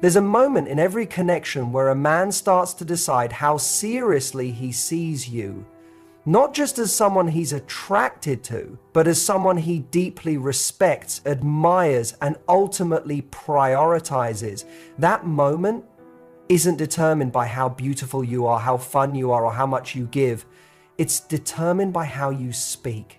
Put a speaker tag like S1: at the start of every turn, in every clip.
S1: There's a moment in every connection where a man starts to decide how seriously he sees you, not just as someone he's attracted to, but as someone he deeply respects, admires, and ultimately prioritizes. That moment isn't determined by how beautiful you are, how fun you are, or how much you give. It's determined by how you speak.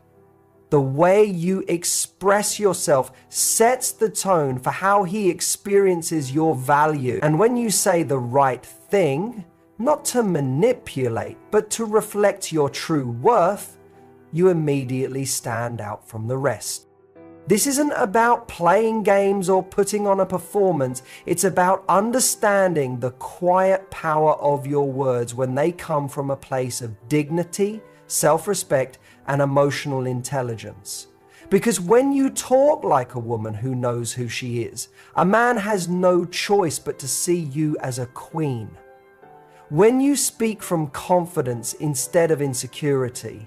S1: The way you express yourself sets the tone for how he experiences your value. And when you say the right thing, not to manipulate, but to reflect your true worth, you immediately stand out from the rest. This isn't about playing games or putting on a performance. It's about understanding the quiet power of your words when they come from a place of dignity, self-respect, and emotional intelligence. Because when you talk like a woman who knows who she is, a man has no choice but to see you as a queen. When you speak from confidence instead of insecurity,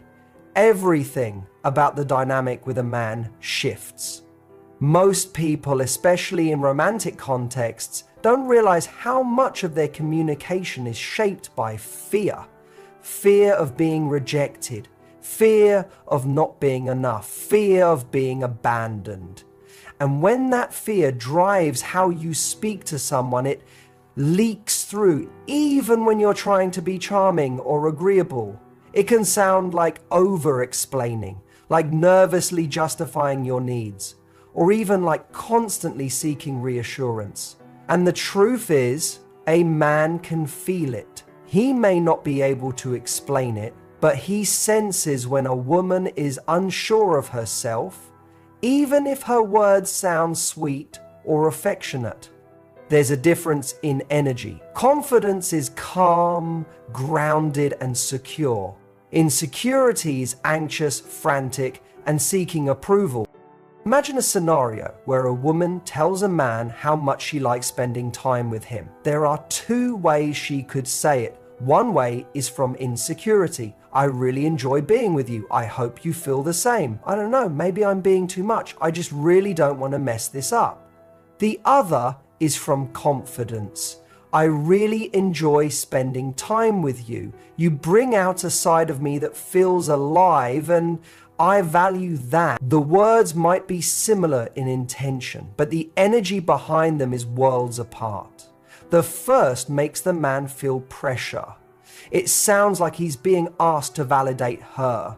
S1: everything about the dynamic with a man shifts. Most people, especially in romantic contexts, don't realize how much of their communication is shaped by fear. Fear of being rejected, fear of not being enough, fear of being abandoned. And when that fear drives how you speak to someone, it leaks through, even when you're trying to be charming or agreeable. It can sound like over-explaining, like nervously justifying your needs, or even like constantly seeking reassurance. And the truth is, a man can feel it. He may not be able to explain it, but he senses when a woman is unsure of herself, even if her words sound sweet or affectionate. There's a difference in energy. Confidence is calm, grounded, and secure. Insecurity is anxious, frantic, and seeking approval. Imagine a scenario where a woman tells a man how much she likes spending time with him. There are two ways she could say it. One way is from insecurity. I really enjoy being with you. I hope you feel the same. I don't know, maybe I'm being too much. I just really don't want to mess this up. The other is from confidence. I really enjoy spending time with you. You bring out a side of me that feels alive, and I value that. The words might be similar in intention, but the energy behind them is worlds apart. The first makes the man feel pressure. It sounds like he's being asked to validate her.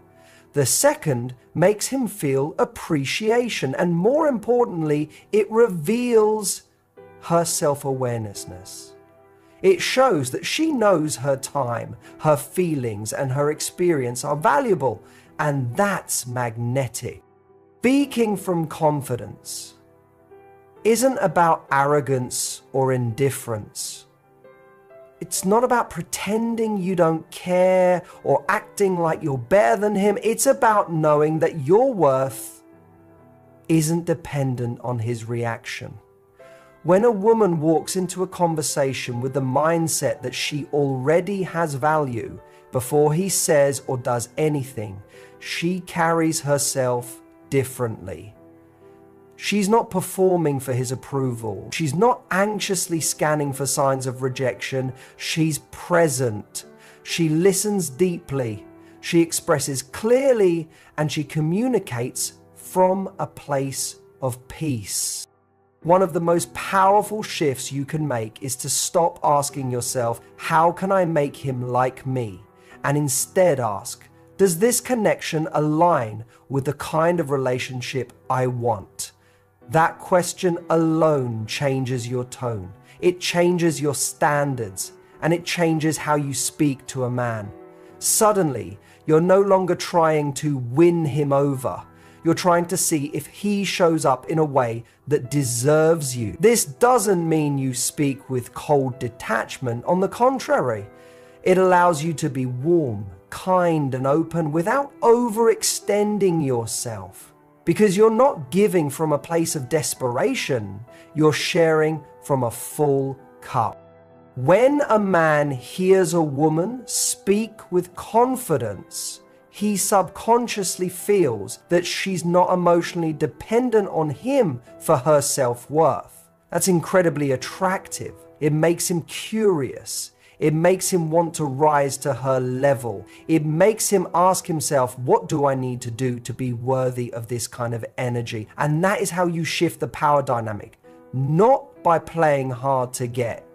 S1: The second makes him feel appreciation, and more importantly, it reveals her self-awareness. It shows that she knows her time, her feelings, and her experience are valuable, and that's magnetic. Speaking from confidence isn't about arrogance or indifference. It's not about pretending you don't care or acting like you're better than him. It's about knowing that your worth isn't dependent on his reaction. When a woman walks into a conversation with the mindset that she already has value before he says or does anything, she carries herself differently. She's not performing for his approval. She's not anxiously scanning for signs of rejection. She's present. She listens deeply. She expresses clearly, and she communicates from a place of peace. One of the most powerful shifts you can make is to stop asking yourself, how can I make him like me? And instead ask, does this connection align with the kind of relationship I want? That question alone changes your tone. It changes your standards, and it changes how you speak to a man. Suddenly, you're no longer trying to win him over. You're trying to see if he shows up in a way that deserves you. This doesn't mean you speak with cold detachment. On the contrary, it allows you to be warm, kind, and open without overextending yourself. Because you're not giving from a place of desperation, you're sharing from a full cup. When a man hears a woman speak with confidence, he subconsciously feels that she's not emotionally dependent on him for her self-worth. That's incredibly attractive. It makes him curious. It makes him want to rise to her level. It makes him ask himself, what do I need to do to be worthy of this kind of energy? And that is how you shift the power dynamic. Not by playing hard to get,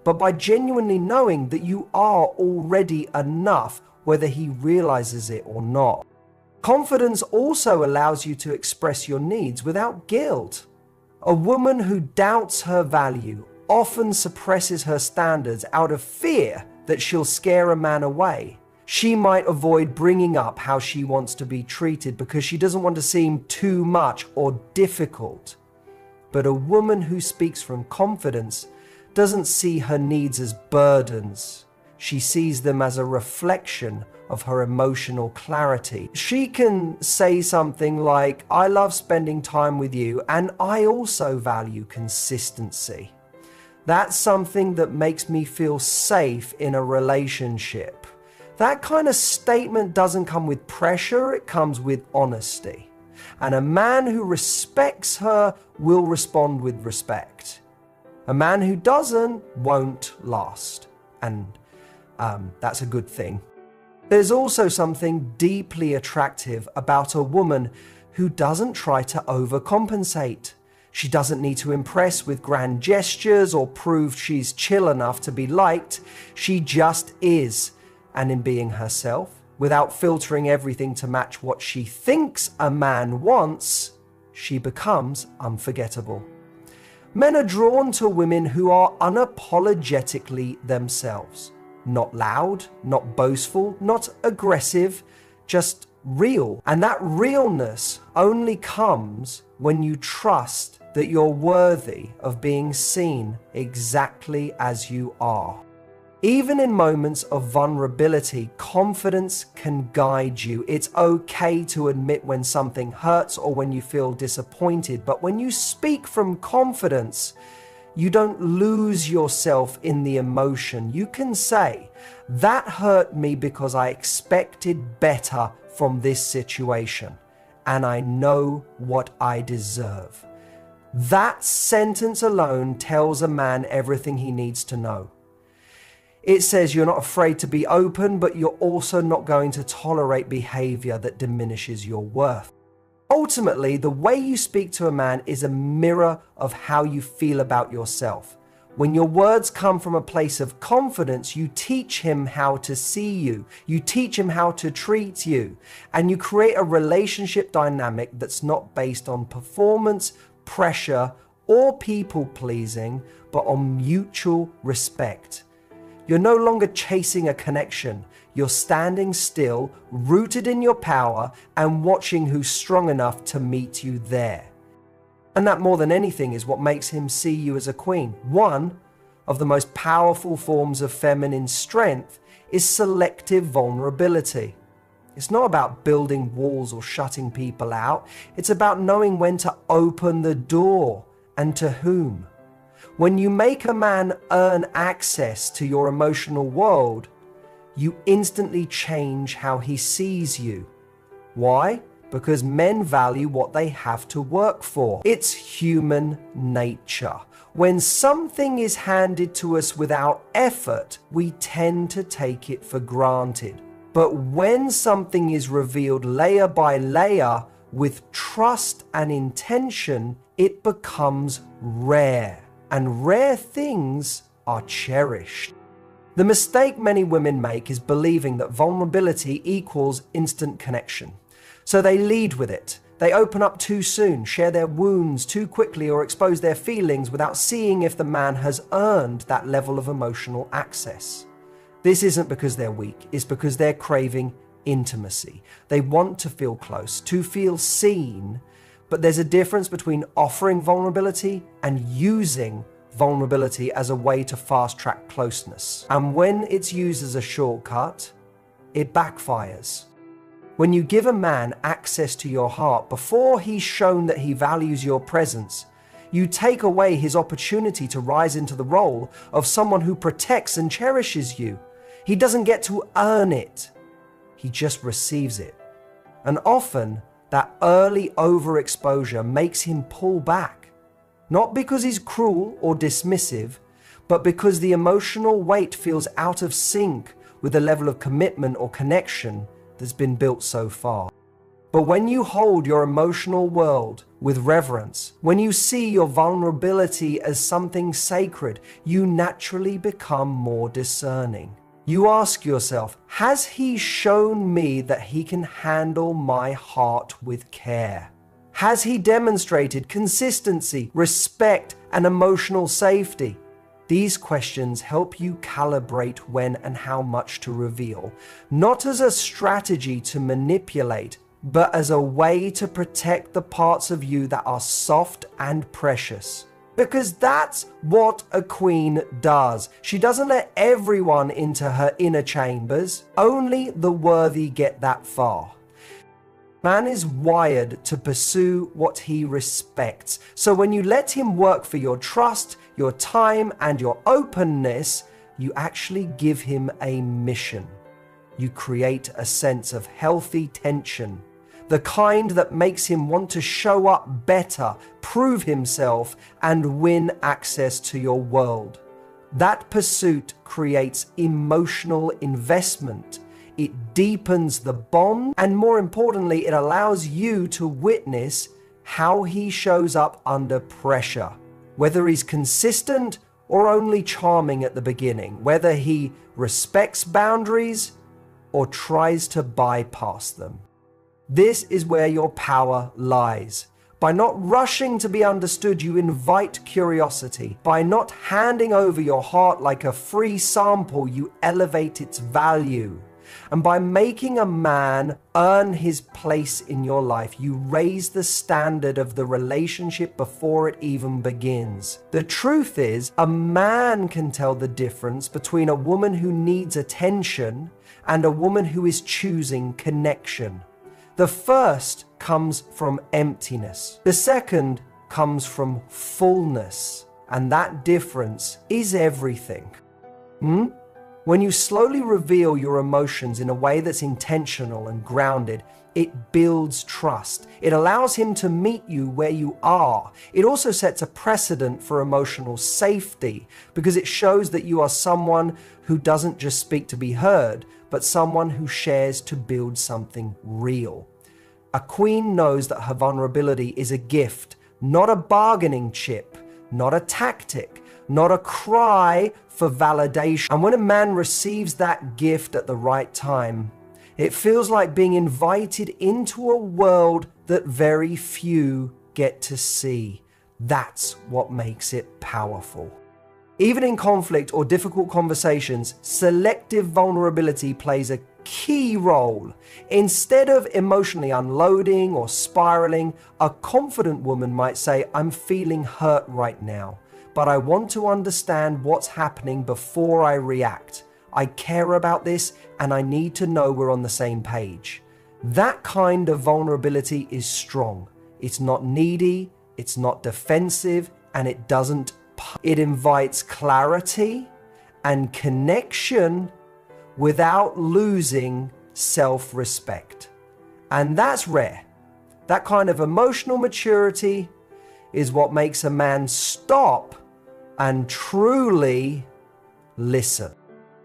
S1: but by genuinely knowing that you are already enough, whether he realizes it or not. Confidence also allows you to express your needs without guilt. A woman who doubts her value often suppresses her standards out of fear that she'll scare a man away. She might avoid bringing up how she wants to be treated because she doesn't want to seem too much or difficult. But a woman who speaks from confidence doesn't see her needs as burdens. She sees them as a reflection of her emotional clarity. She can say something like, I love spending time with you, and I also value consistency. That's something that makes me feel safe in a relationship. That kind of statement doesn't come with pressure, it comes with honesty. And a man who respects her will respond with respect. A man who doesn't won't last. And that's a good thing. There's also something deeply attractive about a woman who doesn't try to overcompensate. She doesn't need to impress with grand gestures or prove she's chill enough to be liked. She just is. And in being herself, without filtering everything to match what she thinks a man wants, she becomes unforgettable. Men are drawn to women who are unapologetically themselves. Not loud, not boastful, not aggressive, just real. And that realness only comes when you trust that you're worthy of being seen exactly as you are. Even in moments of vulnerability, confidence can guide you. It's okay to admit when something hurts or when you feel disappointed, but when you speak from confidence, you don't lose yourself in the emotion. You can say, that hurt me because I expected better from this situation, and I know what I deserve. That sentence alone tells a man everything he needs to know. It says you're not afraid to be open, but you're also not going to tolerate behavior that diminishes your worth. Ultimately, the way you speak to a man is a mirror of how you feel about yourself. When your words come from a place of confidence, you teach him how to see you. You teach him how to treat you. And you create a relationship dynamic that's not based on performance, pressure, or people-pleasing, but on mutual respect. You're no longer chasing a connection. You're standing still, rooted in your power, and watching who's strong enough to meet you there. And that more than anything is what makes him see you as a queen. One of the most powerful forms of feminine strength is selective vulnerability. It's not about building walls or shutting people out. It's about knowing when to open the door and to whom. When you make a man earn access to your emotional world, you instantly change how he sees you. Why? Because men value what they have to work for. It's human nature. When something is handed to us without effort, we tend to take it for granted. But when something is revealed layer by layer with trust and intention, it becomes rare. And rare things are cherished. The mistake many women make is believing that vulnerability equals instant connection. So they lead with it. They open up too soon, share their wounds too quickly, or expose their feelings without seeing if the man has earned that level of emotional access. This isn't because they're weak, it's because they're craving intimacy. They want to feel close, to feel seen, but there's a difference between offering vulnerability and using vulnerability as a way to fast-track closeness. And when it's used as a shortcut, it backfires. When you give a man access to your heart before he's shown that he values your presence, you take away his opportunity to rise into the role of someone who protects and cherishes you. He doesn't get to earn it. He just receives it. And often, that early overexposure makes him pull back. Not because he's cruel or dismissive, but because the emotional weight feels out of sync with the level of commitment or connection that's been built so far. But when you hold your emotional world with reverence, when you see your vulnerability as something sacred, you naturally become more discerning. You ask yourself, has he shown me that he can handle my heart with care? Has he demonstrated consistency, respect, and emotional safety? These questions help you calibrate when and how much to reveal, not as a strategy to manipulate, but as a way to protect the parts of you that are soft and precious. Because that's what a queen does. She doesn't let everyone into her inner chambers. Only the worthy get that far. Man is wired to pursue what he respects. So when you let him work for your trust, your time, and your openness, you actually give him a mission. You create a sense of healthy tension, the kind that makes him want to show up better, prove himself, and win access to your world. That pursuit creates emotional investment. It deepens the bond, and more importantly, it allows you to witness how he shows up under pressure. Whether he's consistent or only charming at the beginning, whether he respects boundaries or tries to bypass them. This is where your power lies. By not rushing to be understood, you invite curiosity. By not handing over your heart like a free sample, you elevate its value. And by making a man earn his place in your life, you raise the standard of the relationship before it even begins. The truth is, a man can tell the difference between a woman who needs attention and a woman who is choosing connection. The first comes from emptiness. The second comes from fullness. And that difference is everything. When you slowly reveal your emotions in a way that's intentional and grounded, it builds trust. It allows him to meet you where you are. It also sets a precedent for emotional safety because it shows that you are someone who doesn't just speak to be heard, but someone who shares to build something real. A queen knows that her vulnerability is a gift, not a bargaining chip, not a tactic, not a cry for validation. And when a man receives that gift at the right time, it feels like being invited into a world that very few get to see. That's what makes it powerful. Even in conflict or difficult conversations, selective vulnerability plays a key role. Instead of emotionally unloading or spiraling, a confident woman might say, "I'm feeling hurt right now, but I want to understand what's happening before I react. I care about this and I need to know we're on the same page." That kind of vulnerability is strong. It's not needy, it's not defensive, and it doesn't. It invites clarity and connection without losing self-respect. And that's rare. That kind of emotional maturity is what makes a man stop and truly listen.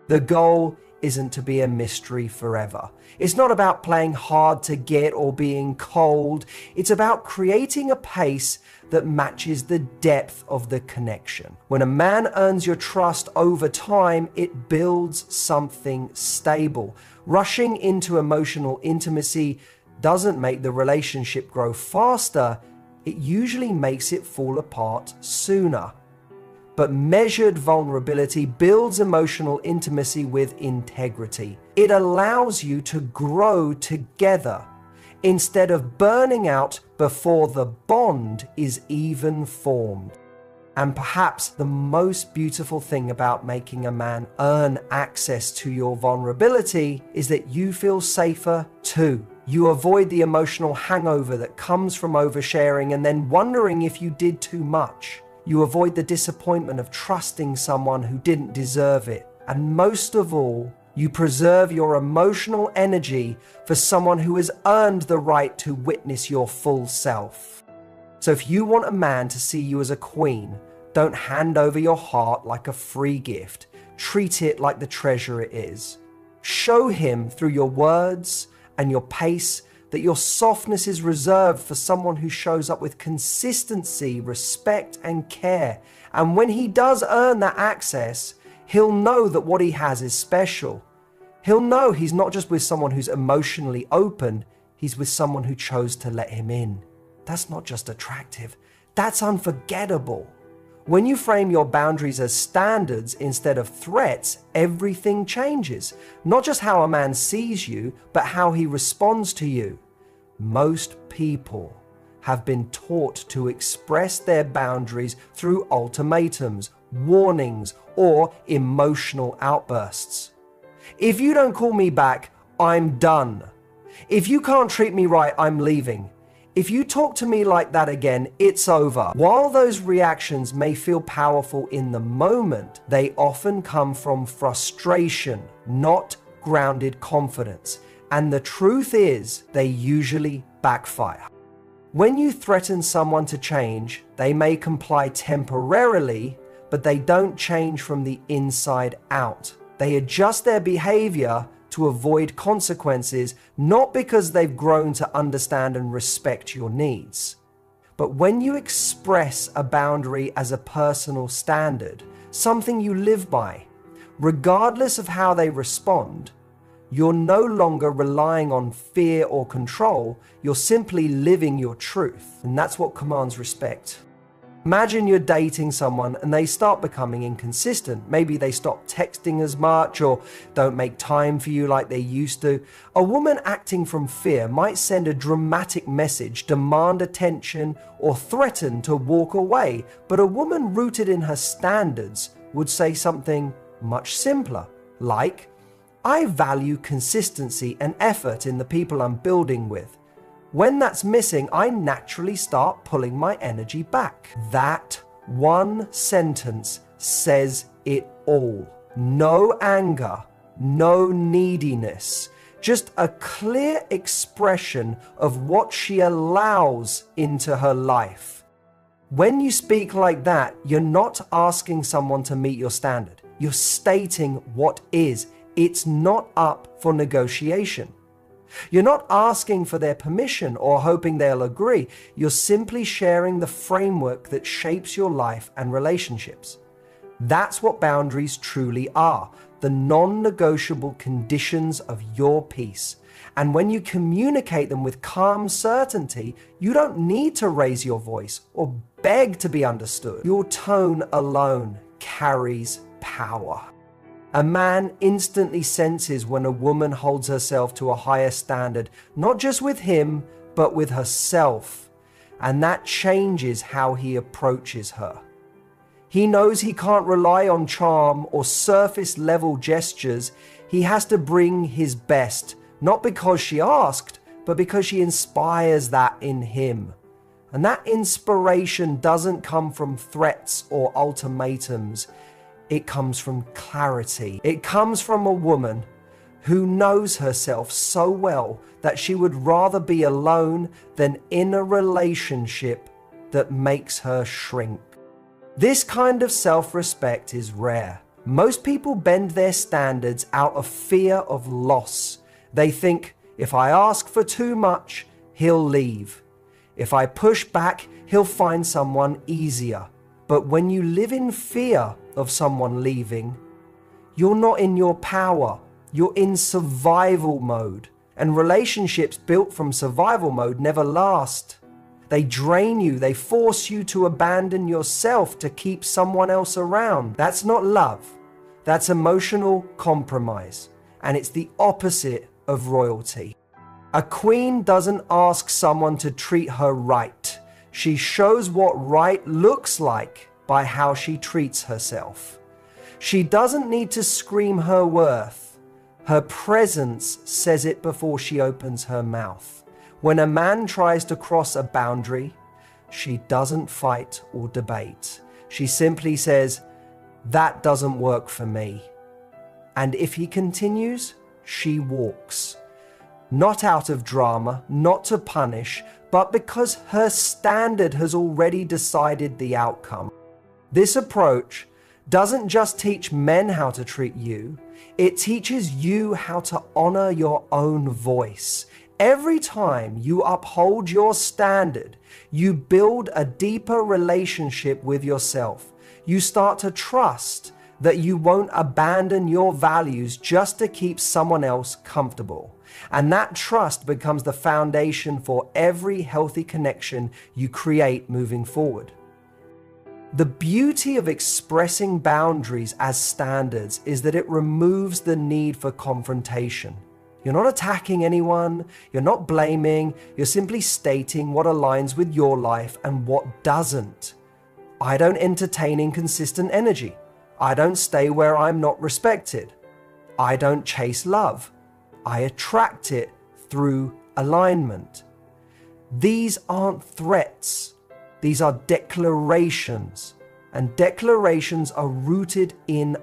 S1: The goal isn't to be a mystery forever. It's not about playing hard to get or being cold. It's about creating a pace that matches the depth of the connection. When a man earns your trust over time, it builds something stable. Rushing into emotional intimacy doesn't make the relationship grow faster. It usually makes it fall apart sooner. But measured vulnerability builds emotional intimacy with integrity. It allows you to grow together instead of burning out before the bond is even formed. And perhaps the most beautiful thing about making a man earn access to your vulnerability is that you feel safer too. You avoid the emotional hangover that comes from oversharing and then wondering if you did too much. You avoid the disappointment of trusting someone who didn't deserve it. And most of all, you preserve your emotional energy for someone who has earned the right to witness your full self. So if you want a man to see you as a queen, don't hand over your heart like a free gift. Treat it like the treasure it is. Show him through your words and your pace that your softness is reserved for someone who shows up with consistency, respect, and care. And when he does earn that access, he'll know that what he has is special. He'll know he's not just with someone who's emotionally open, he's with someone who chose to let him in. That's not just attractive, that's unforgettable. When you frame your boundaries as standards instead of threats, everything changes. Not just how a man sees you, but how he responds to you. Most people have been taught to express their boundaries through ultimatums, warnings, or emotional outbursts. If you don't call me back, I'm done. If you can't treat me right, I'm leaving. If you talk to me like that again, it's over. While those reactions may feel powerful in the moment, they often come from frustration, not grounded confidence. And the truth is, they usually backfire. When you threaten someone to change, they may comply temporarily, but they don't change from the inside out. They adjust their behavior to avoid consequences, not because they've grown to understand and respect your needs. But when you express a boundary as a personal standard, something you live by, regardless of how they respond, you're no longer relying on fear or control, you're simply living your truth. And that's what commands respect. Imagine you're dating someone and they start becoming inconsistent. Maybe they stop texting as much or don't make time for you like they used to. A woman acting from fear might send a dramatic message, demand attention, or threaten to walk away. But a woman rooted in her standards would say something much simpler, like, I value consistency and effort in the people I'm building with. When that's missing, I naturally start pulling my energy back. That one sentence says it all. No anger, no neediness, just a clear expression of what she allows into her life. When you speak like that, you're not asking someone to meet your standard. You're stating what is. It's not up for negotiation. You're not asking for their permission or hoping they'll agree. You're simply sharing the framework that shapes your life and relationships. That's what boundaries truly are, the non-negotiable conditions of your peace. And when you communicate them with calm certainty, you don't need to raise your voice or beg to be understood. Your tone alone carries power. A man instantly senses when a woman holds herself to a higher standard, not just with him, but with herself. And that changes how he approaches her. He knows he can't rely on charm or surface level gestures. He has to bring his best, not because she asked, but because she inspires that in him. And that inspiration doesn't come from threats or ultimatums. It comes from clarity. It comes from a woman who knows herself so well that she would rather be alone than in a relationship that makes her shrink. This kind of self-respect is rare. Most people bend their standards out of fear of loss. They think, if I ask for too much, he'll leave. If I push back, he'll find someone easier. But when you live in fear of someone leaving, you're not in your power. You're in survival mode. And relationships built from survival mode never last. They drain you. They force you to abandon yourself to keep someone else around. That's not love. That's emotional compromise. And it's the opposite of royalty. A queen doesn't ask someone to treat her right. She shows what right looks like by how she treats herself. She doesn't need to scream her worth. Her presence says it before she opens her mouth. When a man tries to cross a boundary, she doesn't fight or debate. She simply says, that doesn't work for me. And if he continues, she walks. Not out of drama, not to punish, but because her standard has already decided the outcome. This approach doesn't just teach men how to treat you, it teaches you how to honor your own voice. Every time you uphold your standard, you build a deeper relationship with yourself. You start to trust that you won't abandon your values just to keep someone else comfortable. And that trust becomes the foundation for every healthy connection you create moving forward. The beauty of expressing boundaries as standards is that it removes the need for confrontation. You're not attacking anyone, you're not blaming, you're simply stating what aligns with your life and what doesn't. I don't entertain inconsistent energy. I don't stay where I'm not respected. I don't chase love. I attract it through alignment. These aren't threats. These are declarations. And declarations are rooted in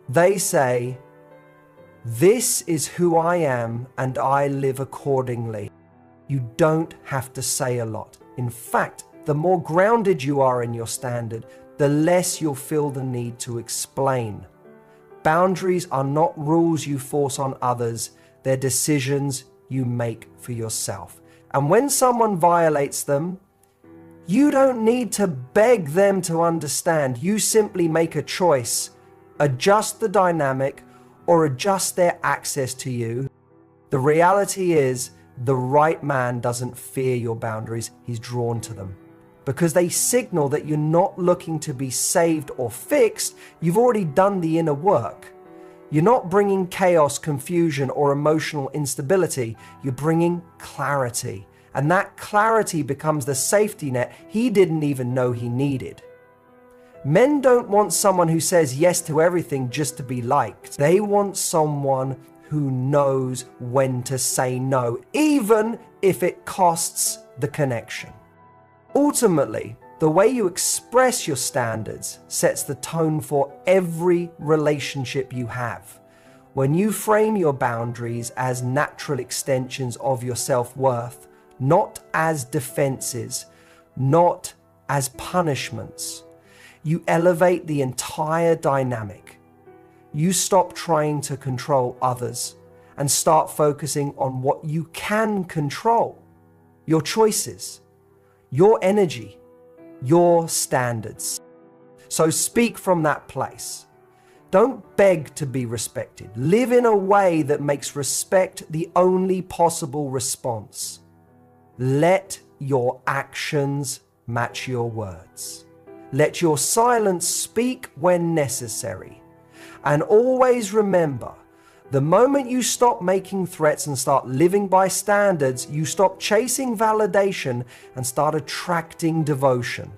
S1: they say, this is who I am and I live accordingly. You don't have to say a lot. In fact, the more grounded you are in your standard, the less you'll feel the need to explain. Boundaries are not rules you force on others, they're decisions you make for yourself. And when someone violates them, you don't need to beg them to understand. You simply make a choice, adjust the dynamic, or adjust their access to you. The reality is, the right man doesn't fear your boundaries, he's drawn to them. Because they signal that you're not looking to be saved or fixed, you've already done the inner work. You're not bringing chaos, confusion, or emotional instability, you're bringing clarity. And that clarity becomes the safety net he didn't even know he needed. Men don't want someone who says yes to everything just to be liked. They want someone who knows when to say no, even if it costs the connection. Ultimately, the way you express your standards sets the tone for every relationship you have. When you frame your boundaries as natural extensions of your self-worth, not as defenses, not as punishments, you elevate the entire dynamic. You stop trying to control others and start focusing on what you can control. Your choices, your energy, your standards. So speak from that place. Don't beg to be respected. Live in a way that makes respect the only possible response. Let your actions match your words. Let your silence speak when necessary. And always remember, the moment you stop making threats and start living by standards, you stop chasing validation and start attracting devotion.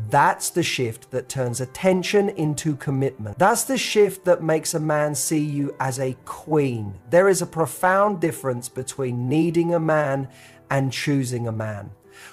S1: That's the shift that turns attention into commitment. That's the shift that makes a man see you as a queen. There is a profound difference between needing a man and choosing a man.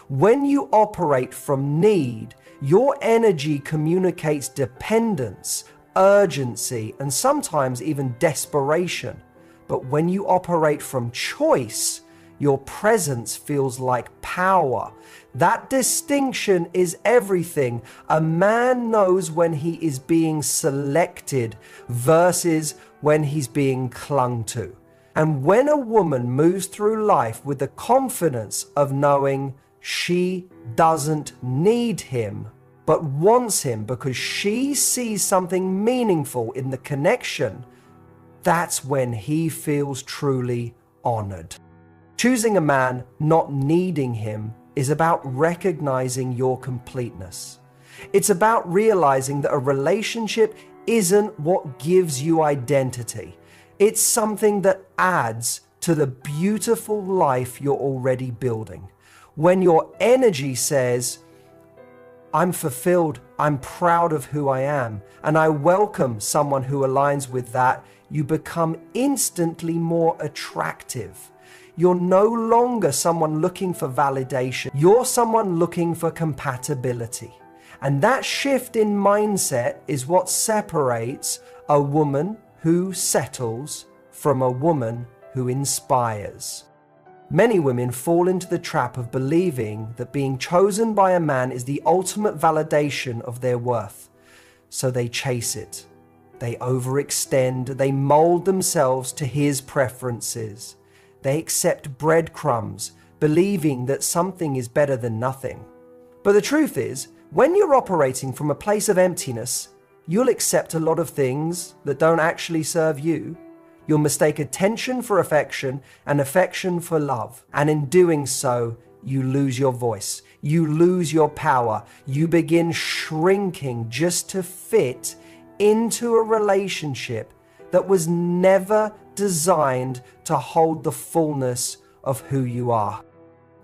S1: When you operate from need, your energy communicates dependence, urgency, and sometimes even desperation. But when you operate from choice, your presence feels like power. That distinction is everything. A man knows when he is being selected versus when he's being clung to. And when a woman moves through life with the confidence of knowing she doesn't need him, but wants him because she sees something meaningful in the connection, that's when he feels truly honored. Choosing a man, not needing him, is about recognizing your completeness. It's about realizing that a relationship isn't what gives you identity. It's something that adds to the beautiful life you're already building. When your energy says, I'm fulfilled, I'm proud of who I am, and I welcome someone who aligns with that, you become instantly more attractive. You're no longer someone looking for validation. You're someone looking for compatibility. And that shift in mindset is what separates a woman who settles from a woman who inspires. Many women fall into the trap of believing that being chosen by a man is the ultimate validation of their worth. So they chase it. They overextend. They mold themselves to his preferences. They accept breadcrumbs, believing that something is better than nothing. But the truth is, when you're operating from a place of emptiness, you'll accept a lot of things that don't actually serve you. You'll mistake attention for affection and affection for love. And in doing so, you lose your voice. You lose your power. You begin shrinking just to fit into a relationship that was never designed to hold the fullness of who you are.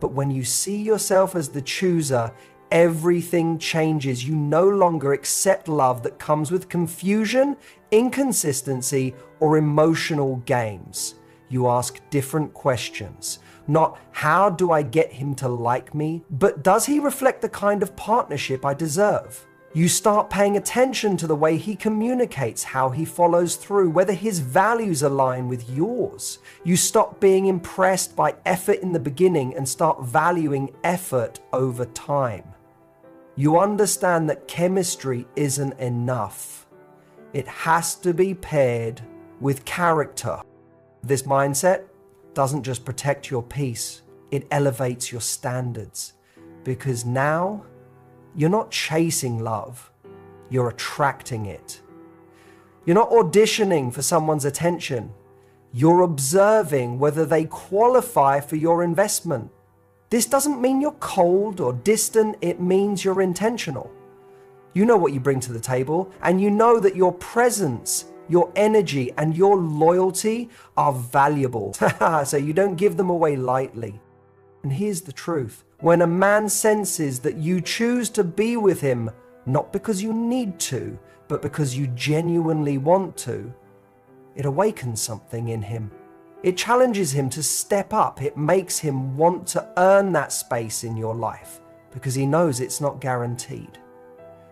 S1: But when you see yourself as the chooser, everything changes. You no longer accept love that comes with confusion, inconsistency, or emotional games. You ask different questions. Not how do I get him to like me, but does he reflect the kind of partnership I deserve? You start paying attention to the way he communicates, how he follows through, whether his values align with yours. You stop being impressed by effort in the beginning and start valuing effort over time. You understand that chemistry isn't enough. It has to be paired with character. This mindset doesn't just protect your peace, it elevates your standards. Because now, you're not chasing love, you're attracting it. You're not auditioning for someone's attention, you're observing whether they qualify for your investment. This doesn't mean you're cold or distant, it means you're intentional. You know what you bring to the table, and you know that your presence, your energy, and your loyalty are valuable. So you don't give them away lightly. And here's the truth. When a man senses that you choose to be with him, not because you need to, but because you genuinely want to, it awakens something in him. It challenges him to step up. It makes him want to earn that space in your life because he knows it's not guaranteed.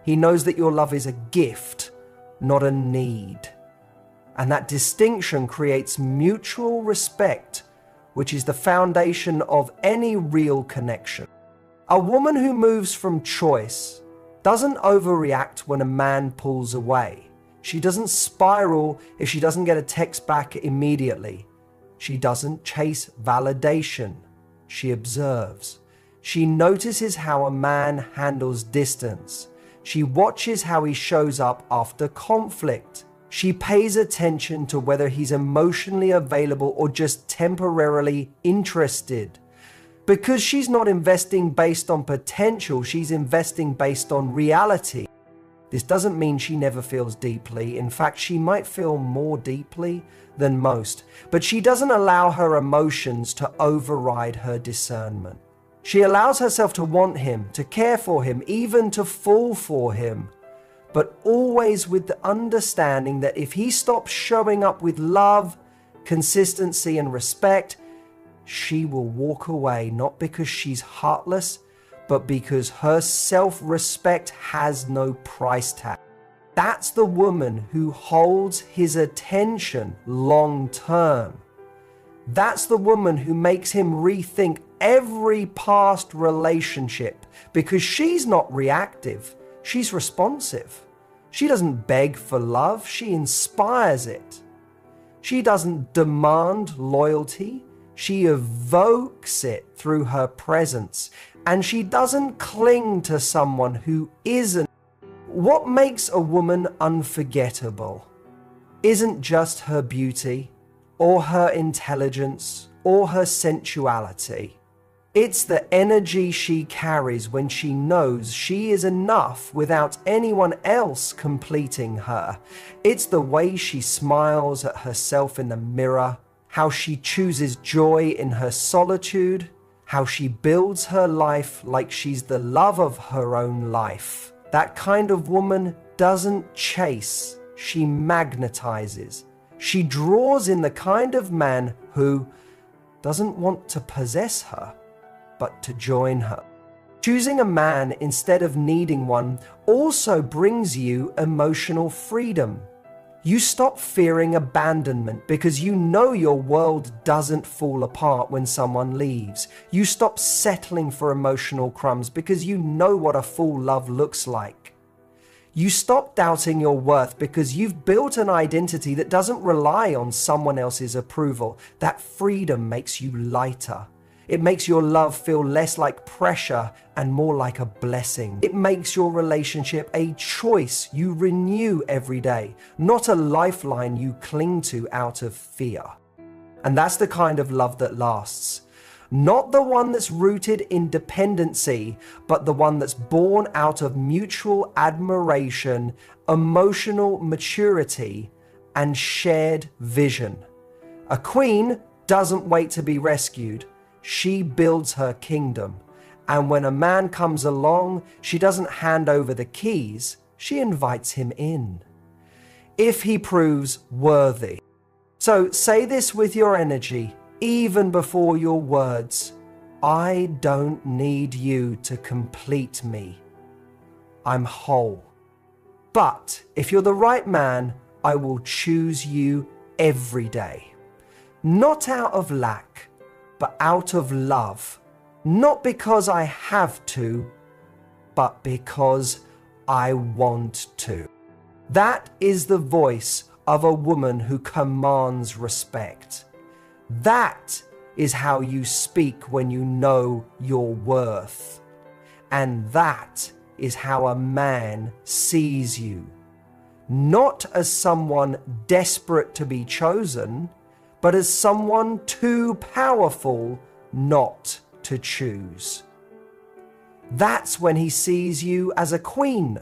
S1: He knows that your love is a gift, not a need. And that distinction creates mutual respect, which is the foundation of any real connection. A woman who moves from choice doesn't overreact when a man pulls away. She doesn't spiral if she doesn't get a text back immediately. She doesn't chase validation. She observes. She notices how a man handles distance. She watches how he shows up after conflict. She pays attention to whether he's emotionally available or just temporarily interested. Because she's not investing based on potential, she's investing based on reality. This doesn't mean she never feels deeply. In fact, she might feel more deeply than most, but she doesn't allow her emotions to override her discernment. She allows herself to want him, to care for him, even to fall for him, but always with the understanding that if he stops showing up with love, consistency, and respect, she will walk away, not because she's heartless, but because her self-respect has no price tag. That's the woman who holds his attention long term. That's the woman who makes him rethink every past relationship because she's not reactive, she's responsive. She doesn't beg for love, she inspires it. She doesn't demand loyalty, she evokes it through her presence. And she doesn't cling to someone who isn't. What makes a woman unforgettable isn't just her beauty or her intelligence or her sensuality. It's the energy she carries when she knows she is enough without anyone else completing her. It's the way she smiles at herself in the mirror, how she chooses joy in her solitude, how she builds her life like she's the love of her own life. That kind of woman doesn't chase, she magnetizes. She draws in the kind of man who doesn't want to possess her, but to join her. Choosing a man instead of needing one also brings you emotional freedom. You stop fearing abandonment because you know your world doesn't fall apart when someone leaves. You stop settling for emotional crumbs because you know what a full love looks like. You stop doubting your worth because you've built an identity that doesn't rely on someone else's approval. That freedom makes you lighter. It makes your love feel less like pressure and more like a blessing. It makes your relationship a choice you renew every day, not a lifeline you cling to out of fear. And that's the kind of love that lasts. Not the one that's rooted in dependency, but the one that's born out of mutual admiration, emotional maturity, and shared vision. A queen doesn't wait to be rescued. She builds her kingdom. And when a man comes along, she doesn't hand over the keys, she invites him in. If he proves worthy. So say this with your energy, even before your words. I don't need you to complete me. I'm whole. But if you're the right man, I will choose you every day. Not out of lack, but out of love. Not because I have to, but because I want to. That is the voice of a woman who commands respect. That is how you speak when you know your worth. And that is how a man sees you. Not as someone desperate to be chosen, but as someone too powerful not to choose. That's when he sees you as a queen.